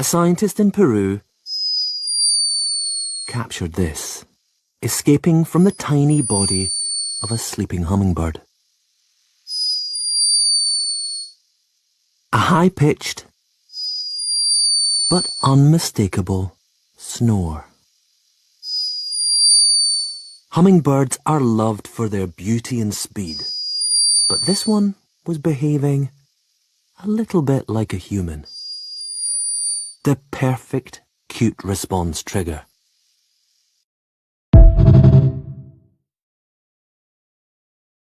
A scientist in Peru captured this, escaping from the tiny body of a sleeping hummingbird. A high-pitched but unmistakable snore. Hummingbirds are loved for their beauty and speed, but this one was behaving a little bit like a human. The perfect cute response trigger.